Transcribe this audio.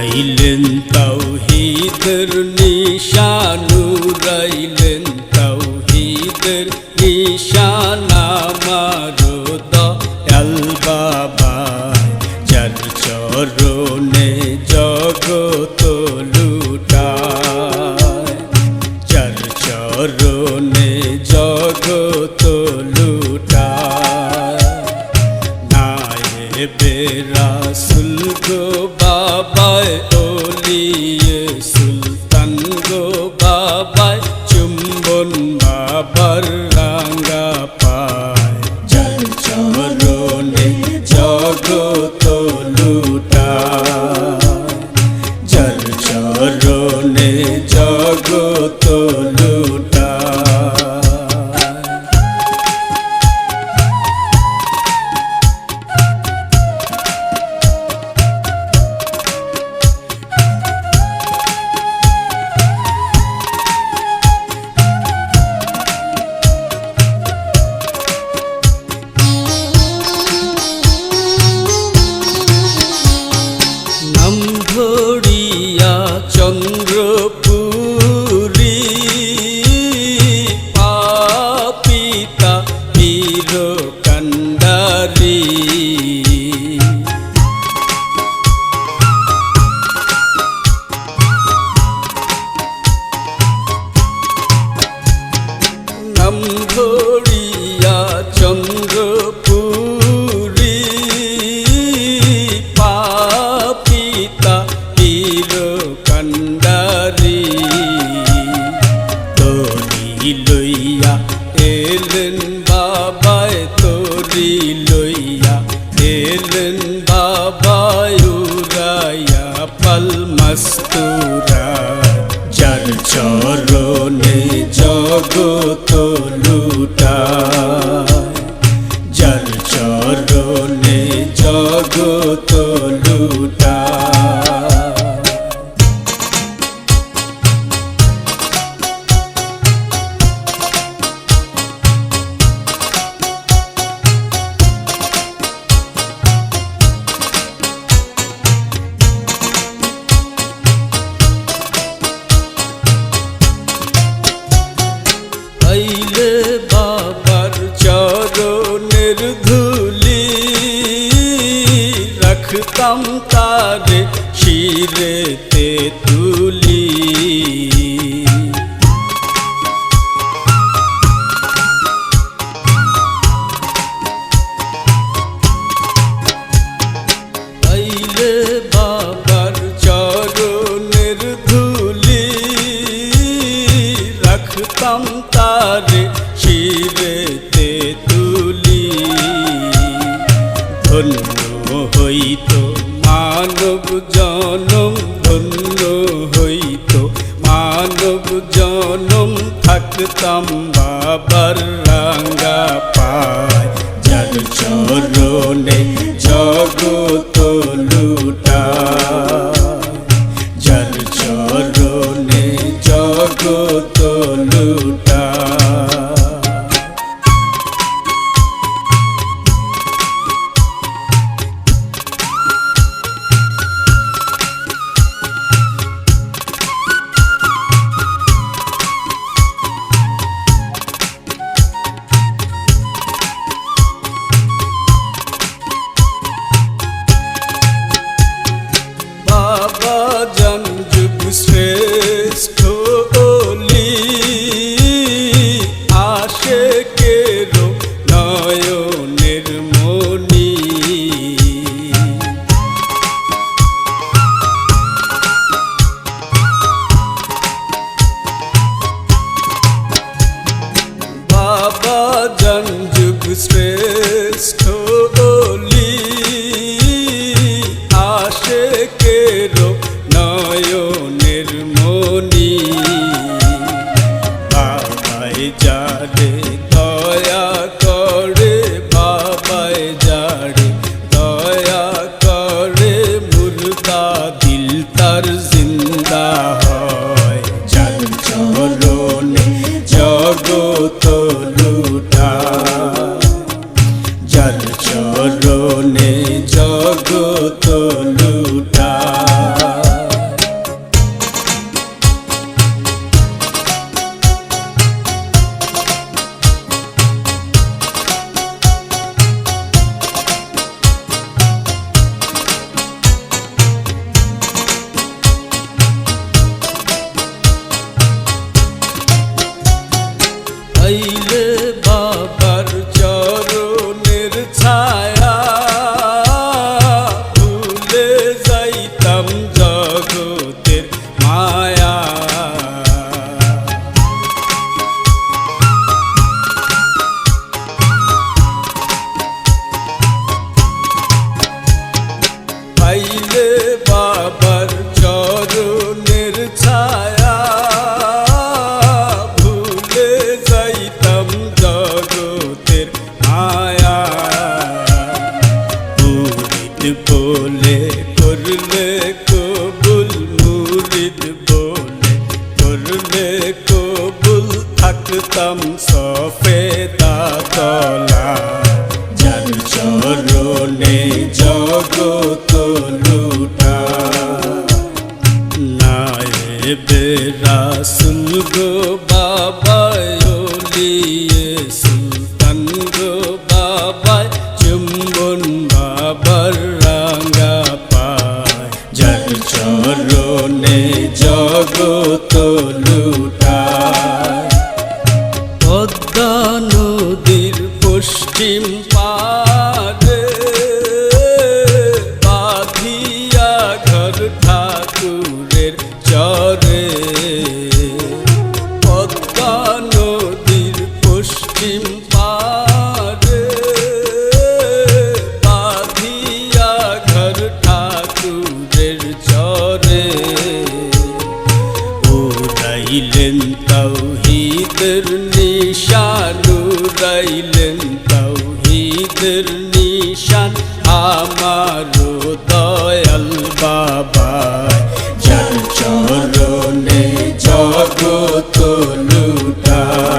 নুরাইলেন তাওহীদের নিশান, নুরাইলেন তাওহীদের নিশান আমার দয়াল বাবা, যার চরণে জগৎ লুটায়, যার চরণে জগৎ লুটায়। নায়েবে রাসূল গো বাবায় ওলিয়ে সুলতান গো বাবায়, চুম্বন বাবার রাঙ্গা পায়, যার চরণে জগৎ লুটায়, যার চরণে জগৎ লুটায়। ধরিয়া চন্দ্রপুরী পাপিতা বীর কান্ডারি, নাম ধরিয়া চন্দ্রপুরী কান্ডারি, তোরি লইয়া এলেন বাবায়, তোরি লইয়া এলেন বাবায়, উড়াইয়া পাল মস্তুরা, যার চরণে জগৎ লুটায়, যার চরণে জগৎ লুটায়। পাইলে বাবার চরণের ধুলি, রাখতাম তারে শিরেতে তুলি, পাইলে বাবার চরণের ধুলি, রাখতাম তারে শিরেতে তুলি। ধন্য হইত মানব জনম, ধন্য হইত মানব জনম, থাকতাম বাবার রাঙ্গা পায়, যার চরণে জগৎ লুটায়, যার চরণে জগৎ লুটায়। বাবা জান যুগ শ্রেষ্ঠ ওলি, আশেকের নয়নের মনি, বাবা জান যুগ শ্রেষ্ঠ ওলি, আশেকের নয়নের মনি, বাবাই যারে দয়া করে, বাবাই যারে দয়া করে, মুর্দা দিল তার জিন্দা হয়, যার চরণে জগৎ লুটায়, যার চরণে জগৎ লুটায়। সাহেবে রাসুল গো বাবায় ওলিয়ে সুলতান গো বাবায় চুম্বন বাবার রাঙা পায় যার চরণে জগত লুটায় পদ্মা নদীর পশ্চিম পারে বাঁধিয়া ঘর ঠাকুরের চরে পদ্মা নদীর পশ্চিম পারে বাঁধিয়া ঘর ঠাকুরের চরে উড়াইলেন তাওহীদের নিশান উড়াইলেন তাওহীদের নিশান আমারও দয়াল বাবা যার চরণে জগত লুটায়